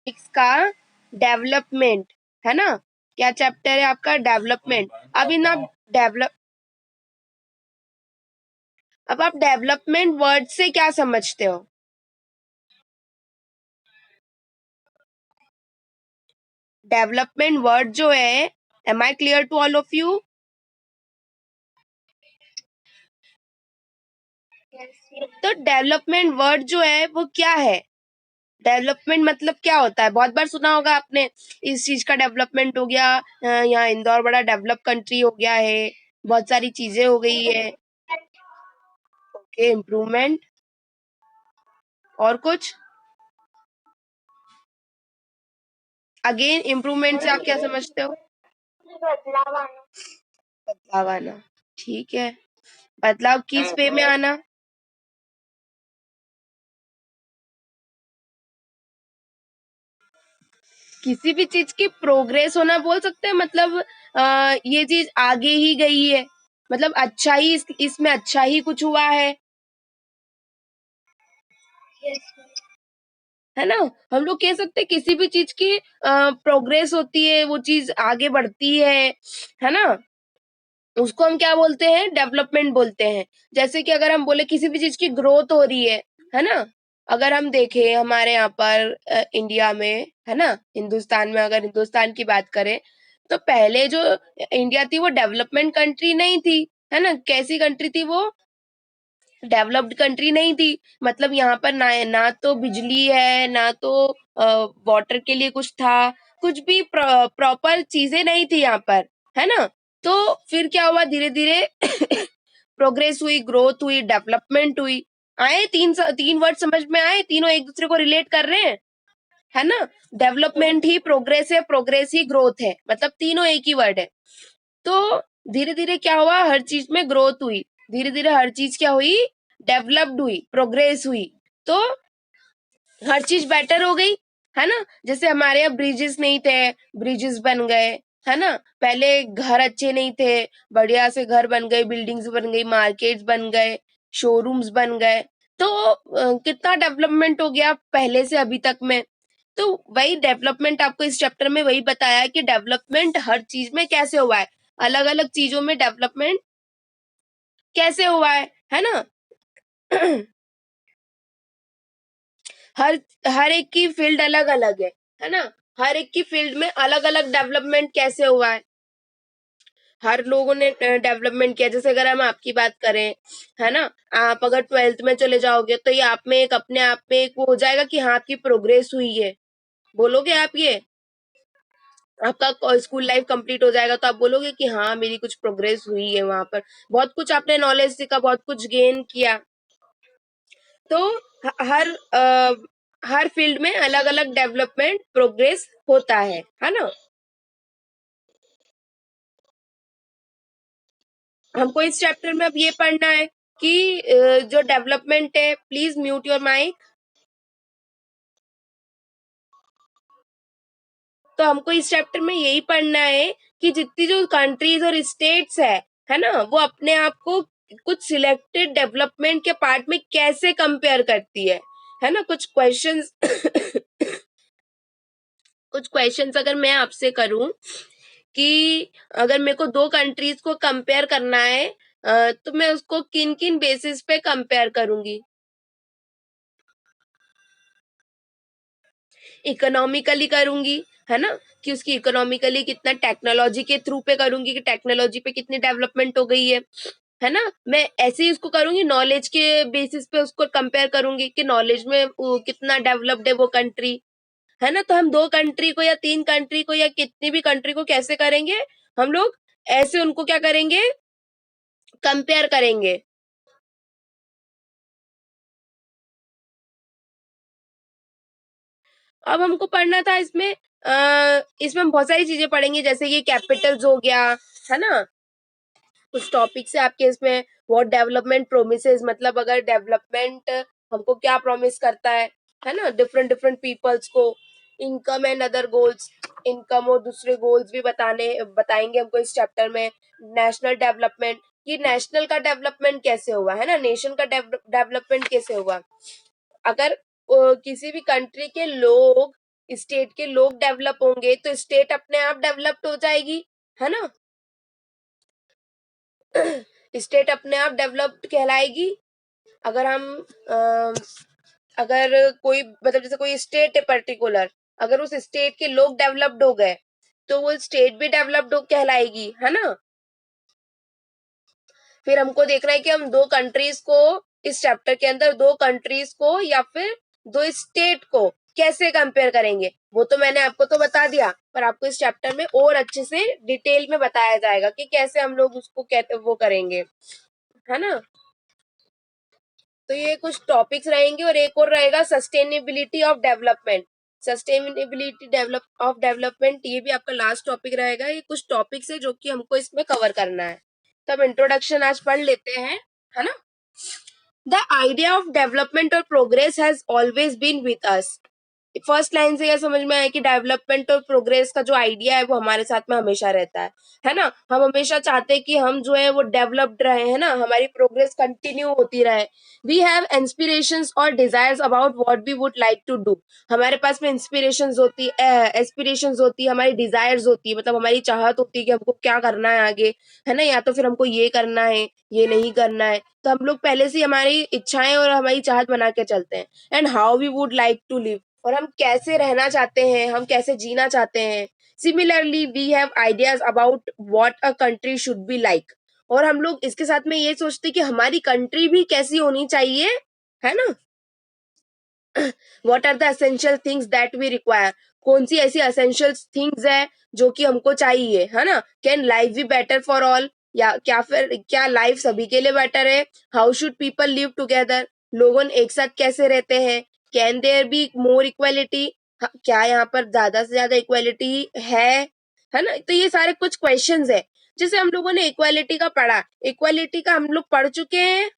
का डेवलपमेंट है ना, क्या चैप्टर है आपका? डेवलपमेंट। अब इन आप डेवलप अब आप डेवलपमेंट वर्ड से क्या समझते हो? डेवलपमेंट वर्ड जो है, am I clear to all of you? तो डेवलपमेंट वर्ड जो है वो क्या है? डेवलपमेंट मतलब क्या होता है? बहुत बार सुना होगा आपने, इस चीज का डेवलपमेंट हो गया, यहाँ इंदौर बड़ा डेवलप कंट्री हो गया है, बहुत सारी चीजें हो गई है। Okay, improvement. और कुछ? अगेन इम्प्रूवमेंट से आप क्या समझते हो? बदलाव आना। ठीक है, बदलाव किस वे में आना? किसी भी चीज की प्रोग्रेस होना बोल सकते हैं, मतलब ये चीज आगे ही गई है, मतलब अच्छा ही इसमें अच्छा ही कुछ हुआ है ना। हम लोग कह सकते हैं किसी भी चीज की प्रोग्रेस होती है, वो चीज आगे बढ़ती है ना, उसको हम क्या बोलते हैं? डेवलपमेंट बोलते हैं। जैसे कि अगर हम बोले किसी भी चीज की ग्रोथ हो रही है ना, अगर हम देखें हमारे यहाँ पर इंडिया में, है ना, हिंदुस्तान में, अगर हिंदुस्तान की बात करें, तो पहले जो इंडिया थी वो डेवलपमेंट कंट्री नहीं थी, है ना। कैसी कंट्री थी वो? डेवलप्ड कंट्री नहीं थी। मतलब यहाँ पर ना तो बिजली है, ना तो वाटर के लिए कुछ था, कुछ भी प्रॉपर चीजें नहीं थी यहाँ पर, है ना। तो फिर क्या हुआ, धीरे धीरे प्रोग्रेस हुई, ग्रोथ हुई, डेवलपमेंट हुई। आए तीन वर्ड समझ में आए? तीनों एक दूसरे को रिलेट कर रहे हैं, है ना। डेवलपमेंट ही प्रोग्रेस है, प्रोग्रेस ही ग्रोथ है, मतलब तीनों एक ही वर्ड है। तो धीरे धीरे क्या हुआ, हर चीज में ग्रोथ हुई, धीरे धीरे हर चीज क्या हुई? डेवलप्ड हुई, प्रोग्रेस हुई। तो हर चीज बेटर हो गई, है ना। जैसे हमारे यहाँ ब्रिजेस नहीं थे, ब्रिजेस बन गए, है ना। पहले घर अच्छे नहीं थे, बढ़िया से घर बन गए, बिल्डिंग्स बन गई, मार्केट्स बन गए, शोरूम्स बन गए। तो कितना डेवलपमेंट हो गया पहले से अभी तक में। तो वही डेवलपमेंट आपको इस चैप्टर में वही बताया है कि डेवलपमेंट हर चीज में कैसे हुआ है, अलग अलग चीजों में डेवलपमेंट कैसे हुआ है ना। हर हर एक की फील्ड अलग अलग है ना। हर एक की फील्ड में अलग अलग डेवलपमेंट कैसे हुआ है, हर लोगों ने डेवलपमेंट किया। जैसे अगर हम आपकी बात करें, है ना, आप अगर 12th में चले जाओगे तो ये आप में एक अपने आप में एक वो हो जाएगा कि हाँ आपकी प्रोग्रेस हुई है, बोलोगे आप ये? आपका स्कूल लाइफ कंप्लीट हो जाएगा तो आप बोलोगे कि हाँ मेरी कुछ प्रोग्रेस हुई है, वहां पर बहुत कुछ आपने नॉलेज सीखा, बहुत कुछ गेन किया। तो हर फील्ड में अलग अलग डेवलपमेंट प्रोग्रेस होता है ना। हमको इस चैप्टर में अब ये पढ़ना है कि जो डेवलपमेंट है, प्लीज म्यूट योर माइक। तो हमको इस चैप्टर में यही पढ़ना है कि जितनी जो कंट्रीज और स्टेट्स है ना, वो अपने आप को कुछ सिलेक्टेड डेवलपमेंट के पार्ट में कैसे कंपेयर करती है ना। कुछ क्वेश्चंस अगर मैं आपसे करूं कि अगर मेरे को दो कंट्रीज को कंपेयर करना है, तो मैं उसको किन किन बेसिस पे कंपेयर करूंगी? इकोनॉमिकली करूंगी, है ना, कि उसकी इकोनॉमिकली कितना, टेक्नोलॉजी के थ्रू पे करूंगी कि टेक्नोलॉजी पे कितनी डेवलपमेंट हो गई है ना। मैं ऐसे ही उसको करूंगी, नॉलेज के बेसिस पे उसको कंपेयर करूंगी कि नॉलेज में कितना डेवलप्ड है वो कंट्री, है ना। तो हम दो कंट्री को या तीन कंट्री को या कितनी भी कंट्री को कैसे करेंगे हम लोग? ऐसे उनको क्या करेंगे? कंपेयर करेंगे। अब हमको पढ़ना था इसमें, इसमें हम बहुत सारी चीजें पढ़ेंगे, जैसे ये कैपिटल्स हो गया, है ना। कुछ टॉपिक्स है आपके इसमें, व्हाट डेवलपमेंट प्रोमिसेस, मतलब अगर डेवलपमेंट हमको क्या प्रॉमिस करता है ना, डिफरेंट डिफरेंट पीपल्स को। Income and other goals, income और दूसरे गोल्स भी बताएंगे हमको इस चैप्टर में। नेशनल डेवलपमेंट, ये नेशनल का डेवलपमेंट कैसे हुआ, है ना, नेशन का डेवलपमेंट कैसे हुआ। अगर किसी भी कंट्री के लोग स्टेट के लोग डेवलप होंगे तो स्टेट अपने आप डेवलप्ड हो जाएगी, है ना। स्टेट अपने आप डेवलप्ड कहलाएगी। अगर हम अगर कोई मतलब जैसे कोई स्टेट है पर्टिकुलर, अगर उस स्टेट के लोग डेवलप्ड हो गए तो वो स्टेट भी डेवलप्ड कहलाएगी, है ना। फिर हमको देखना है कि हम दो कंट्रीज को, इस चैप्टर के अंदर दो कंट्रीज को या फिर दो स्टेट को कैसे कंपेयर करेंगे। वो तो मैंने आपको तो बता दिया, पर आपको इस चैप्टर में और अच्छे से डिटेल में बताया जाएगा कि कैसे हम लोग उसको कहते वो करेंगे, है ना। तो ये कुछ टॉपिक्स रहेंगे और एक और रहेगा sustainability of development. Sustainability develop of development ये भी आपका लास्ट टॉपिक रहेगा। ये कुछ टॉपिक्स है जो कि हमको इसमें कवर करना है। तो अब इंट्रोडक्शन आज पढ़ लेते हैं, है ना। द आइडिया ऑफ डेवलपमेंट और progress has always been with us. First line से यह समझ में आया कि डेवलपमेंट और प्रोग्रेस का जो आइडिया है वो हमारे साथ में हमेशा रहता है ना। हम हमेशा चाहते हैं कि हम जो है वो डेवलप्ड रहे, है ना, हमारी प्रोग्रेस कंटिन्यू होती रहे। वी हैव इंस्पिरेशंस और desires about what we would like to do. हमारे पास में इंस्पिरेशंस होती है, एस्पिरेशंस होती है, हमारी डिजायर्स होती है, मतलब हमारी चाहत होती है कि हमको क्या करना है आगे, है ना, या तो फिर हमको ये करना है, ये नहीं करना है। तो हम लोग पहले से ही हमारी इच्छाएं और हमारी चाहत बना के चलते हैं। And how we would like to live, और हम कैसे रहना चाहते हैं, हम कैसे जीना चाहते हैं। Similarly we have ideas about what a country should be like. और हम लोग इसके साथ में ये सोचते हैं कि हमारी कंट्री भी कैसी होनी चाहिए, है ना। What are the essential things that we require. कौन सी ऐसी एसेंशियल थिंग्स है जो कि हमको चाहिए, है ना। Can life be better for all, या क्या फिर क्या लाइफ सभी के लिए बेटर है। How should people live together, लोगों एक साथ कैसे रहते हैं। Can there be more equality, क्या यहाँ पर ज्यादा से ज्यादा इक्वालिटी है ना। तो ये सारे कुछ क्वेश्चंस है जिसे हम लोगों ने इक्वालिटी का पढ़ा, इक्वालिटी का हम लोग पढ़ चुके हैं,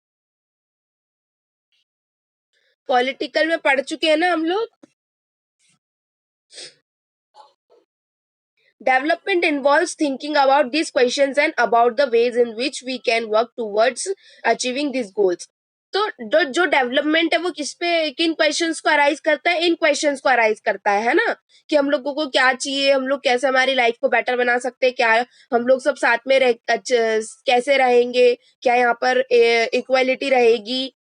पॉलिटिकल में पढ़ चुके हैं ना हम लोग। Development involves thinking about these questions and about the ways in which we can work towards achieving these goals. तो जो डेवलपमेंट है वो किस पे, किन क्वेश्चंस को अराइज करता है, इन क्वेश्चंस को अराइज करता है ना। कि हम लोगों को क्या चाहिए, हम लोग कैसे हमारी लाइफ को बेटर बना सकते हैं, क्या हम लोग सब साथ में कैसे रहेंगे, क्या यहाँ पर इक्वालिटी रहेगी।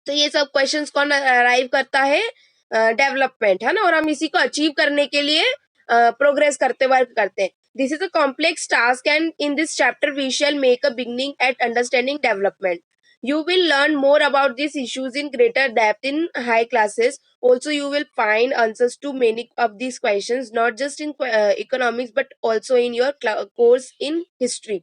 तो ये सब क्वेश्चंस कौन अराइव करता है, डेवलपमेंट, है ना। और हम इसी को अचीव करने के लिए प्रोग्रेस करते वर्क करते हैं। This is a complex task and in this chapter we shall make a beginning at understanding development. You will learn more about these issues in greater depth in high classes. Also, you will find answers to many of these questions, not just in economics, but also in your course in history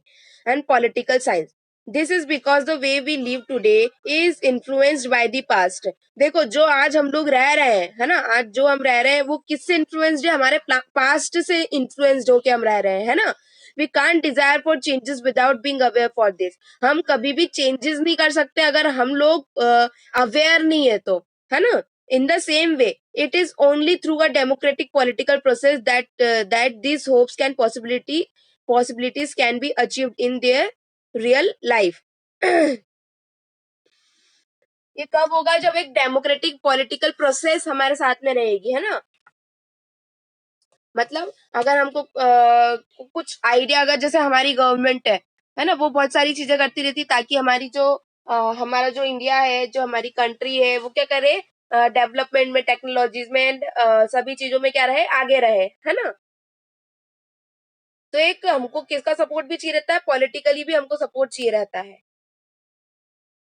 and political science. This is because the way we live today is influenced by the past. देखो जो आज हम लोग रह रहे हैं, है ना, आज जो हम रह रहे हैं वो किससे इन्फ्लुएंस्ड है, हमारे पास्ट से इन्फ्लुएंस्ड होके हम रह रहे हैं, है ना। We can't desire for changes without being aware for this. हम कभी भी चेंजेस नहीं कर सकते अगर हम लोग अवेयर नहीं है तो, है ना। In the same way, it is only through a democratic political process that these hopes can possibilities can be achieved in their real life. ये कब होगा, जब एक डेमोक्रेटिक पॉलिटिकल प्रोसेस हमारे साथ में रहेगी, है ना। मतलब अगर हमको कुछ आइडिया, अगर जैसे हमारी गवर्नमेंट है ना, वो बहुत सारी चीजें करती रहती ताकि हमारी जो हमारा जो इंडिया है, जो हमारी कंट्री है, वो क्या करे, डेवलपमेंट में, टेक्नोलॉजीज में, सभी चीजों में क्या रहे, आगे रहे, है ना। तो एक हमको किसका सपोर्ट भी चाहिए रहता है, पॉलिटिकली भी हमको सपोर्ट चाहिए रहता है।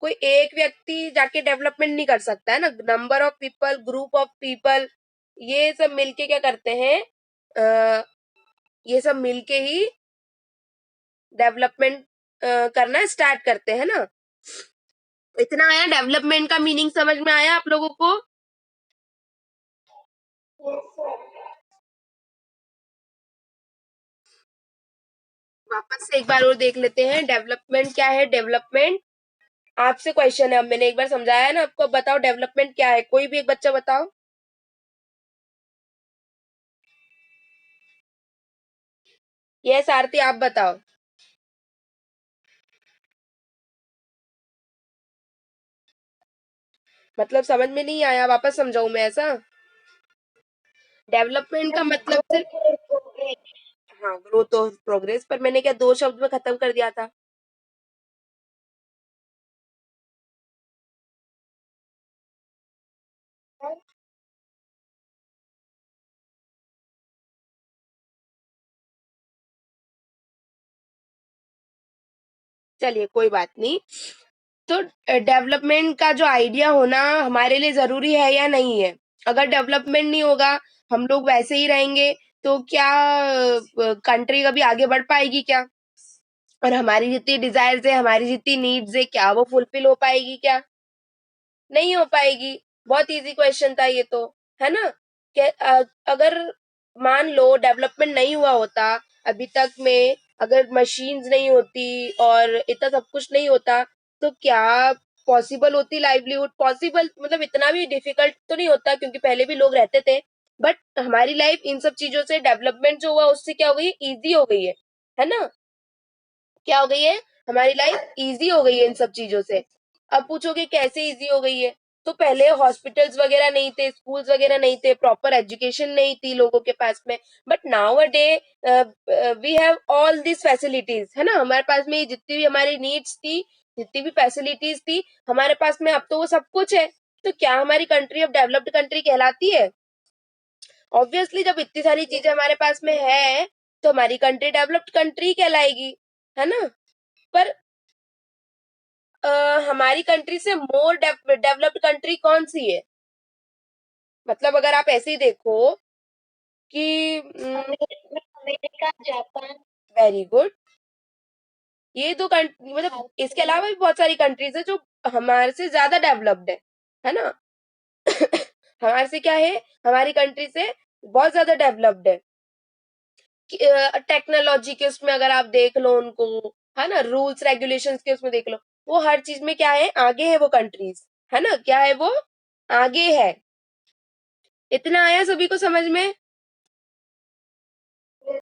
कोई एक व्यक्ति जाके डेवलपमेंट नहीं कर सकता, है ना। Number of people, group of people, ये सब मिलके क्या करते हैं, ये सब मिलके ही डेवलपमेंट करना स्टार्ट करते हैं ना। इतना आया, डेवलपमेंट का मीनिंग समझ में आया आप लोगों को। वापस से एक बार और देख लेते हैं, डेवलपमेंट क्या है। डेवलपमेंट आपसे क्वेश्चन है, अब मैंने एक बार समझाया है ना आपको, बताओ डेवलपमेंट क्या है, कोई भी एक बच्चा बताओ। यस आरती, आप बताओ। मतलब समझ में नहीं आया, वापस समझाऊं मैं ऐसा। डेवलपमेंट का मतलब सिर्फ, हाँ, ग्रोथ और प्रोग्रेस, पर मैंने क्या 2 शब्द में खत्म कर दिया था? चलिए कोई बात नहीं। तो डेवलपमेंट का जो आइडिया होना हमारे लिए ज़रूरी है या नहीं है? अगर डेवलपमेंट नहीं होगा, हम लोग वैसे ही रहेंगे, तो क्या कंट्री कभी आगे बढ़ पाएगी क्या? और हमारी जितनी डिज़ायर्स है, हमारी जितनी नीड्स है, क्या वो फुलफिल हो पाएगी क्या? नहीं हो पाएगी। बहुत ईज़ी क्वेश्चन था ये तो, है ना? अगर मान लो डेवलपमेंट नहीं हुआ होता अभी तक में, अगर मशीन्स नहीं होती और इतना सब कुछ नहीं होता, तो क्या पॉसिबल होती लाइवलीहुड? पॉसिबल मतलब इतना भी डिफिकल्ट तो नहीं होता, क्योंकि पहले भी लोग रहते थे। बट हमारी लाइफ इन सब चीज़ों से, डेवलपमेंट जो हुआ उससे क्या हो गई है? ईज़ी हो गई है ना? क्या हो गई है? हमारी लाइफ इजी हो गई है इन सब चीजों से। अब पूछोगे कैसे इजी हो गई है? तो पहले हॉस्पिटल्स वगैरह नहीं थे, स्कूल्स वगैरह नहीं थे, प्रॉपर एजुकेशन नहीं थी लोगों के पास में। But now a day we have all this facilities, है ना? हमारे पास में जितनी भी हमारी नीड्स थी, जितनी भी फैसिलिटीज थी हमारे पास में, अब तो वो सब कुछ है। तो क्या हमारी कंट्री अब डेवलप्ड कंट्री कहलाती है? ऑब्वियसली जब इतनी सारी चीजें हमारे पास में है, तो हमारी कंट्री डेवलप्ड कंट्री कहलाएगी, है ना? पर अ, हमारी कंट्री से मोर डेवलप्ड कंट्री कौन सी है? मतलब अगर आप ऐसे ही देखो कि अमेरिका, जापान, वेरी गुड, ये दो कंट्री, मतलब इसके अलावा भी बहुत सारी कंट्रीज है जो हमारे से ज्यादा डेवलप्ड है ना? हमारे से क्या है, हमारी कंट्री से बहुत ज्यादा डेवलप्ड है। टेक्नोलॉजी के उसमें अगर आप देख लो उनको, है ना, रूल्स रेगुलेशंस के उसमें देख लो, वो हर चीज में क्या है, आगे है वो कंट्रीज, है ना? क्या है वो? आगे है। इतना आया सभी को समझ में?